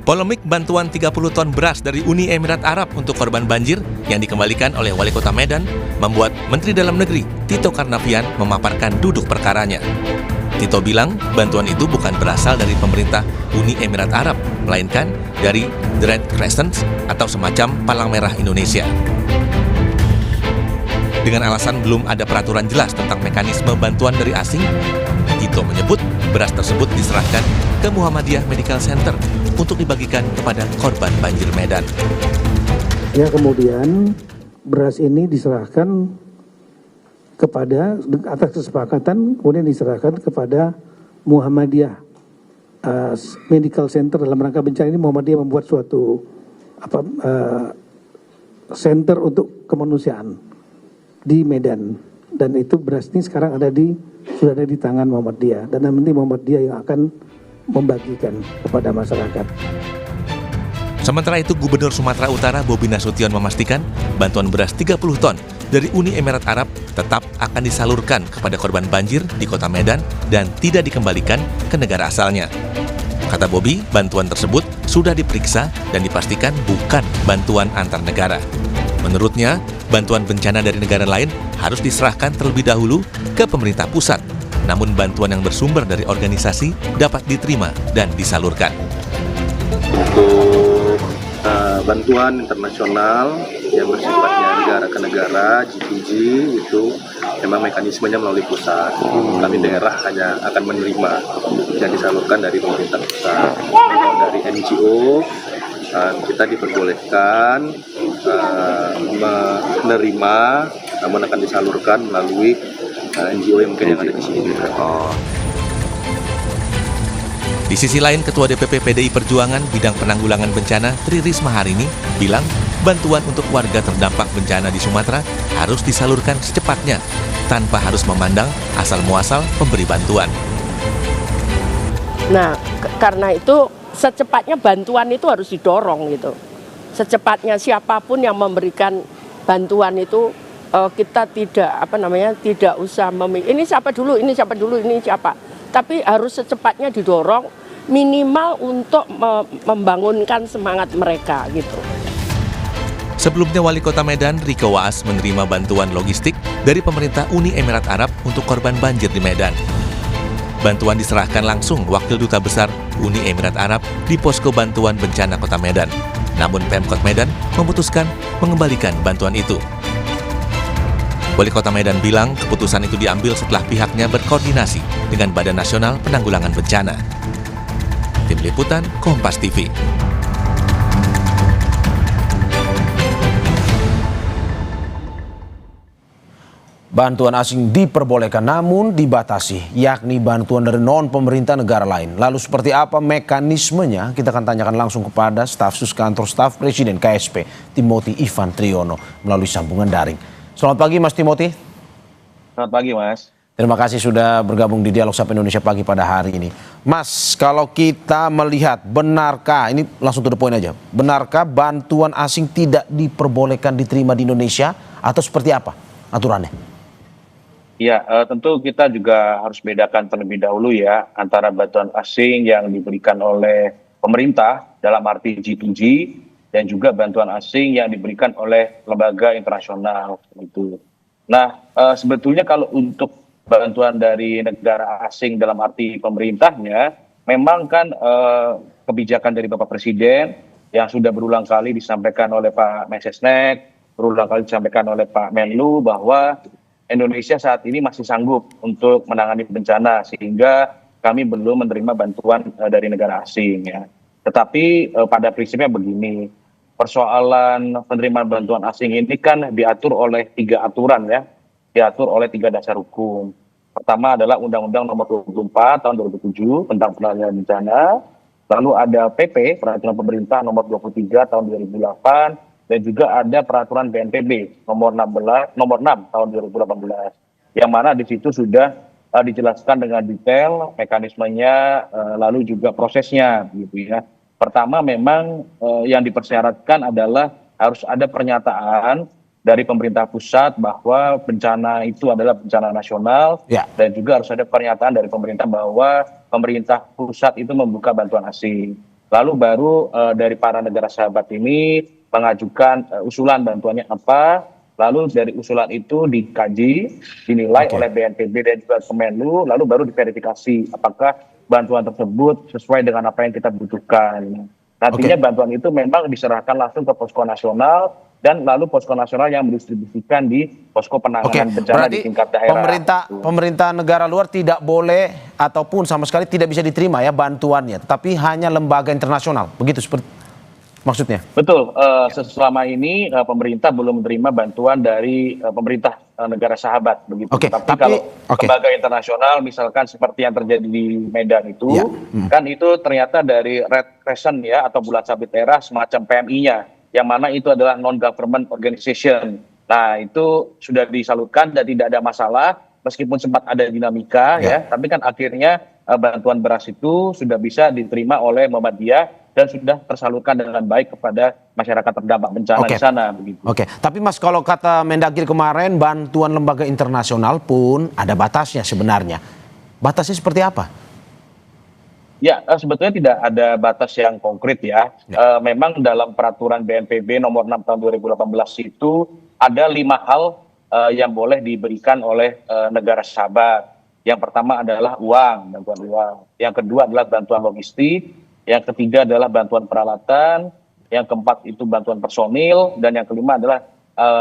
Polemik bantuan 30 ton beras dari Uni Emirat Arab untuk korban banjir yang dikembalikan oleh Wali Kota Medan membuat Menteri Dalam Negeri Tito Karnavian memaparkan duduk perkaranya. Tito bilang bantuan itu bukan berasal dari pemerintah Uni Emirat Arab, melainkan dari The Red Crescent atau semacam Palang Merah Indonesia. Dengan alasan belum ada peraturan jelas tentang mekanisme bantuan dari asing, Tito menyebut beras tersebut diserahkan ke Muhammadiyah Medical Center untuk dibagikan kepada korban banjir Medan. Ya, kemudian beras ini diserahkan kepada, atas kesepakatan, kemudian diserahkan kepada Muhammadiyah Medical Center. Dalam rangka bencana ini Muhammadiyah membuat suatu center untuk kemanusiaan di Medan, dan itu beras ini sekarang sudah ada di tangan Muhammadiyah, dan nanti Muhammadiyah yang akan membagikan kepada masyarakat. Sementara itu, Gubernur Sumatera Utara Bobi Nasution memastikan bantuan beras 30 ton dari Uni Emirat Arab tetap akan disalurkan kepada korban banjir di Kota Medan dan tidak dikembalikan ke negara asalnya. Kata Bobi, bantuan tersebut sudah diperiksa dan dipastikan bukan bantuan antar negara. Menurutnya, bantuan bencana dari negara lain harus diserahkan terlebih dahulu ke pemerintah pusat. Namun bantuan yang bersumber dari organisasi dapat diterima dan disalurkan. Untuk bantuan internasional yang bersifatnya negara ke negara, G2G, itu memang mekanismenya melalui pusat. Kami daerah hanya akan menerima yang disalurkan dari pemerintah pusat. Kalau dari NGO, kita diperbolehkan menerima, namun akan disalurkan melalui NGO yang mungkin yang ada di sini. Di sisi lain, Ketua DPP PDI Perjuangan Bidang Penanggulangan Bencana Tri Risma hari ini bilang bantuan untuk warga terdampak bencana di Sumatera harus disalurkan secepatnya tanpa harus memandang asal-muasal pemberi bantuan. Nah, karena itu secepatnya bantuan itu harus didorong gitu. Secepatnya siapapun yang memberikan bantuan itu kita tidak usah ini siapa dulu, ini siapa. Tapi harus secepatnya didorong minimal untuk membangunkan semangat mereka gitu. Sebelumnya Wali Kota Medan Riko Waas menerima bantuan logistik dari pemerintah Uni Emirat Arab untuk korban banjir di Medan. Bantuan diserahkan langsung Wakil Duta Besar Uni Emirat Arab di Posko Bantuan Bencana Kota Medan. Namun Pemkot Medan memutuskan mengembalikan bantuan itu. Wali Kota Medan bilang keputusan itu diambil setelah pihaknya berkoordinasi dengan Badan Nasional Penanggulangan Bencana. Tim Liputan Kompas TV. Bantuan asing diperbolehkan namun dibatasi, yakni bantuan dari non-pemerintah negara lain. Lalu seperti apa mekanismenya? Kita akan tanyakan langsung kepada staf sus kantor staf Presiden KSP, Timothy Ivan Triono, melalui sambungan daring. Selamat pagi Mas Timothy. Selamat pagi Mas. Terima kasih sudah bergabung di Dialog Sapa Indonesia Pagi pada hari ini. Mas, kalau kita melihat benarkah, ini langsung to the point aja, benarkah bantuan asing tidak diperbolehkan diterima di Indonesia atau seperti apa aturannya? Ya, tentu kita juga harus bedakan terlebih dahulu ya antara bantuan asing yang diberikan oleh pemerintah dalam arti G2G dan juga bantuan asing yang diberikan oleh lembaga internasional itu. Nah, sebetulnya kalau untuk bantuan dari negara asing dalam arti pemerintahnya, memang kan kebijakan dari Bapak Presiden yang sudah berulang kali disampaikan oleh Pak Mensesnek, berulang kali disampaikan oleh Pak Menlu bahwa Indonesia saat ini masih sanggup untuk menangani bencana sehingga kami belum menerima bantuan dari negara asing ya. Tetapi pada prinsipnya begini, persoalan penerimaan bantuan asing ini kan diatur oleh 3 aturan ya, diatur oleh 3 dasar hukum. Pertama adalah Undang-Undang Nomor 24 Tahun 2007 tentang penanggulangan bencana, lalu ada PP Peraturan Pemerintah Nomor 23 Tahun 2008. Dan juga ada peraturan BNPB nomor 6 tahun 2018 yang mana di situ sudah dijelaskan dengan detail mekanismenya lalu juga prosesnya gitu ya. Pertama memang yang dipersyaratkan adalah harus ada pernyataan dari pemerintah pusat bahwa bencana itu adalah bencana nasional dan juga harus ada pernyataan dari pemerintah bahwa pemerintah pusat itu membuka bantuan asing. lalu baru dari para negara sahabat ini mengajukan usulan bantuannya apa, lalu dari usulan itu dikaji, dinilai oleh BNPB dan juga Kemenlu, lalu baru diverifikasi apakah bantuan tersebut sesuai dengan apa yang kita butuhkan. Nantinya bantuan itu memang diserahkan langsung ke posko nasional dan lalu posko nasional yang mendistribusikan di posko penanganan bencana di tingkat daerah. Pemerintah negara luar tidak boleh ataupun sama sekali tidak bisa diterima ya bantuannya, tetapi hanya lembaga internasional, begitu seperti maksudnya? Betul, selama ini pemerintah belum menerima bantuan dari pemerintah negara sahabat begitu. Tapi kalau lembaga internasional misalkan seperti yang terjadi di Medan itu, kan itu ternyata dari Red Crescent ya atau Bulan Sabit Merah semacam PMI-nya, yang mana itu adalah non-government organization. Nah itu sudah disalurkan dan tidak ada masalah, meskipun sempat ada dinamika ya, tapi kan akhirnya bantuan beras itu sudah bisa diterima oleh Muhammadiyah dan sudah tersalurkan dengan baik kepada masyarakat terdampak bencana di sana. Begitu. Tapi Mas, kalau kata Mendagri kemarin, bantuan lembaga internasional pun ada batasnya sebenarnya. Batasnya seperti apa? Ya, sebetulnya tidak ada batas yang konkret ya. Memang dalam peraturan BNPB nomor 6 tahun 2018 itu ada 5 hal yang boleh diberikan oleh negara sahabat. Yang pertama adalah uang, bantuan uang. Yang kedua adalah bantuan logistik. Yang ketiga adalah bantuan peralatan, yang keempat itu bantuan personil, dan yang kelima adalah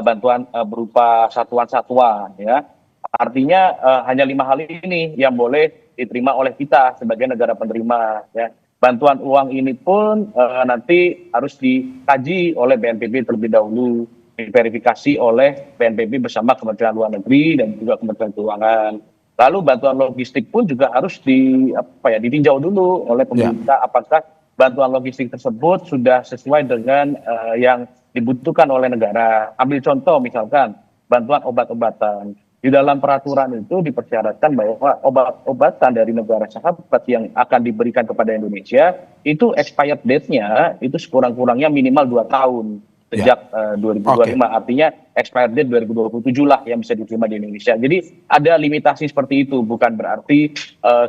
bantuan berupa satuan-satuan. Ya. Artinya hanya 5 hal ini yang boleh diterima oleh kita sebagai negara penerima. Ya. Bantuan uang ini pun nanti harus dikaji oleh BNPB terlebih dahulu, diverifikasi oleh BNPB bersama Kementerian Luar Negeri dan juga Kementerian Keuangan. Lalu bantuan logistik pun juga harus ditinjau dulu oleh pemerintah apakah bantuan logistik tersebut sudah sesuai dengan yang dibutuhkan oleh negara. Ambil contoh misalkan bantuan obat-obatan. Di dalam peraturan itu dipersyaratkan bahwa obat-obatan dari negara sahabat yang akan diberikan kepada Indonesia itu expired date-nya itu sekurang-kurangnya minimal 2 tahun. Sejak 2025, artinya expired date 2027 lah yang bisa diterima di Indonesia. Jadi ada limitasi seperti itu, bukan berarti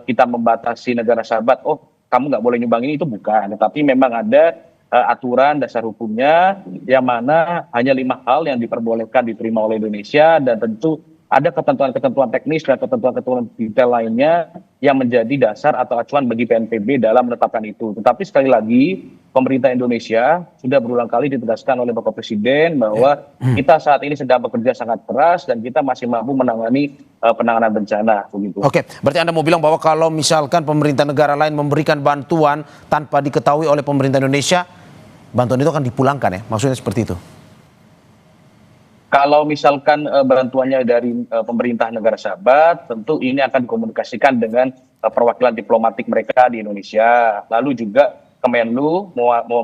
kita membatasi negara sahabat, oh kamu nggak boleh nyumbang ini, itu bukan. Tetapi memang ada aturan dasar hukumnya yang mana hanya 5 hal yang diperbolehkan diterima oleh Indonesia, dan tentu ada ketentuan-ketentuan teknis dan ketentuan-ketentuan detail lainnya yang menjadi dasar atau acuan bagi BNPB dalam menetapkan itu. Tetapi sekali lagi, pemerintah Indonesia sudah berulang kali ditegaskan oleh Bapak Presiden bahwa kita saat ini sedang bekerja sangat keras dan kita masih mampu menangani penanganan bencana. Begitu. Berarti Anda mau bilang bahwa kalau misalkan pemerintah negara lain memberikan bantuan tanpa diketahui oleh pemerintah Indonesia, bantuan itu akan dipulangkan ya? Maksudnya seperti itu? Kalau misalkan bantuannya dari pemerintah negara sahabat, tentu ini akan dikomunikasikan dengan perwakilan diplomatik mereka di Indonesia. Lalu juga Kemenlu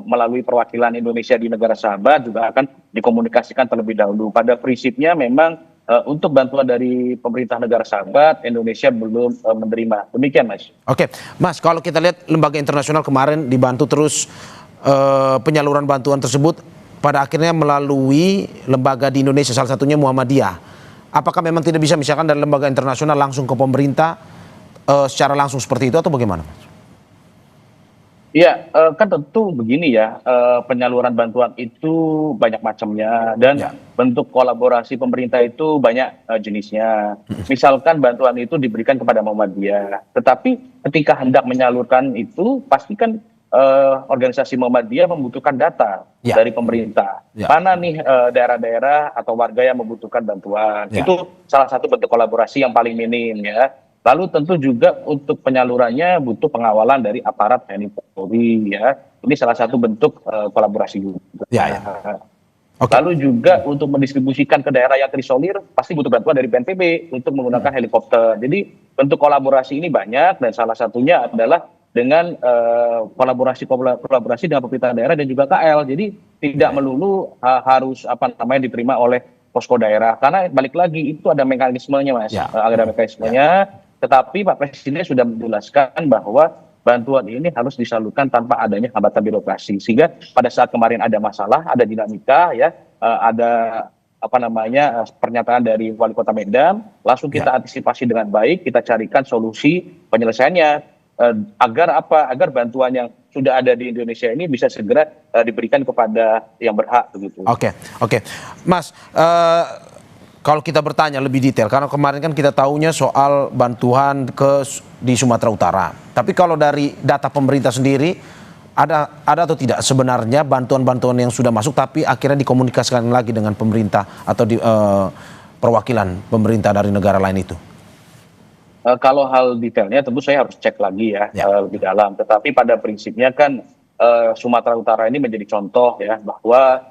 melalui perwakilan Indonesia di negara sahabat juga akan dikomunikasikan terlebih dahulu. Pada prinsipnya memang untuk bantuan dari pemerintah negara sahabat, Indonesia belum menerima. Demikian, Mas. Mas, kalau kita lihat lembaga internasional kemarin dibantu terus penyaluran bantuan tersebut pada akhirnya melalui lembaga di Indonesia, salah satunya Muhammadiyah. Apakah memang tidak bisa misalkan dari lembaga internasional langsung ke pemerintah secara langsung seperti itu atau bagaimana? Iya, kan tentu begini ya, penyaluran bantuan itu banyak macamnya dan bentuk kolaborasi pemerintah itu banyak jenisnya. Misalkan bantuan itu diberikan kepada Muhammadiyah, tetapi ketika hendak menyalurkan itu pasti kan organisasi Muhammadiyah membutuhkan data dari pemerintah. Mana nih daerah-daerah atau warga yang membutuhkan bantuan. Itu salah satu bentuk kolaborasi yang paling minim ya. Lalu tentu juga untuk penyalurannya butuh pengawalan dari aparat TNI Polri ya. Ini salah satu bentuk kolaborasi juga. Lalu juga untuk mendistribusikan ke daerah yang terisolir pasti butuh bantuan dari BNPB untuk menggunakan helikopter. Jadi bentuk kolaborasi ini banyak dan salah satunya adalah dengan kolaborasi dengan pemerintah daerah dan juga KL. Jadi tidak melulu harus diterima oleh posko daerah, karena balik lagi itu ada mekanismenya, Mas. Ada mekanismenya, tetapi Pak Presiden sudah menjelaskan bahwa bantuan ini harus disalurkan tanpa adanya hambatan birokrasi. Sehingga pada saat kemarin ada masalah, ada dinamika ya, ada pernyataan dari Wali Kota Medan, langsung kita antisipasi dengan baik, kita carikan solusi penyelesaiannya. Agar bantuan yang sudah ada di Indonesia ini bisa segera diberikan kepada yang berhak begitu. Oke. Mas, kalau kita bertanya lebih detail, karena kemarin kan kita tahunya soal bantuan di Sumatera Utara. Tapi kalau dari data pemerintah sendiri, ada atau tidak sebenarnya bantuan-bantuan yang sudah masuk tapi akhirnya dikomunikasikan lagi dengan pemerintah atau di perwakilan pemerintah dari negara lain itu? Kalau hal detailnya tentu saya harus cek lagi ya, lebih dalam. Tetapi pada prinsipnya kan Sumatera Utara ini menjadi contoh ya bahwa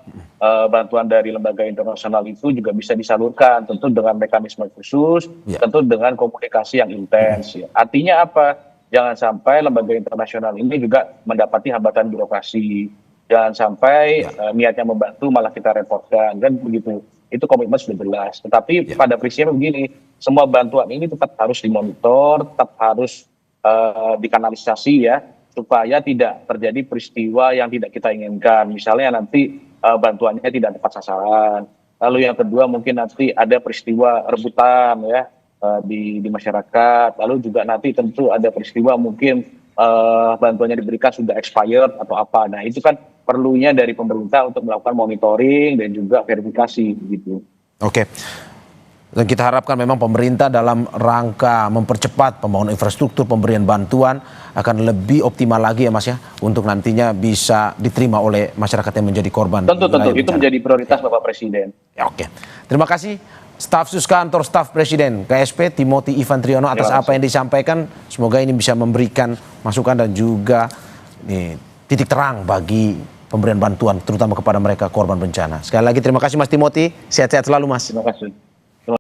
bantuan dari lembaga internasional itu juga bisa disalurkan tentu dengan mekanisme khusus, tentu dengan komunikasi yang intens. Ya. Artinya apa? Jangan sampai lembaga internasional ini juga mendapati hambatan birokrasi. Jangan sampai niatnya membantu malah kita repotkan kan begitu. Itu komitmen sudah jelas. Tetapi pada prinsipnya begini, semua bantuan ini tetap harus dimonitor, tetap harus dikanalisasi ya, supaya tidak terjadi peristiwa yang tidak kita inginkan. Misalnya nanti bantuannya tidak tepat sasaran. Lalu yang kedua mungkin nanti ada peristiwa rebutan ya di masyarakat. Lalu juga nanti tentu ada peristiwa mungkin bantuannya diberikan sudah expired atau apa. Nah itu kan perlunya dari pemerintah untuk melakukan monitoring dan juga verifikasi gitu. Oke. Dan kita harapkan memang pemerintah dalam rangka mempercepat pembangunan infrastruktur, pemberian bantuan akan lebih optimal lagi ya Mas ya, untuk nantinya bisa diterima oleh masyarakat yang menjadi korban. Tentu itu menjadi prioritas Bapak Presiden. Ya, oke. Terima kasih Staf Sus Kantor Staf Presiden KSP Timothy Ivan Triyono atas apa yang disampaikan. Semoga ini bisa memberikan masukan dan juga titik terang bagi pemberian bantuan terutama kepada mereka korban bencana. Sekali lagi terima kasih Mas Timothy, sehat-sehat selalu Mas. Terima kasih.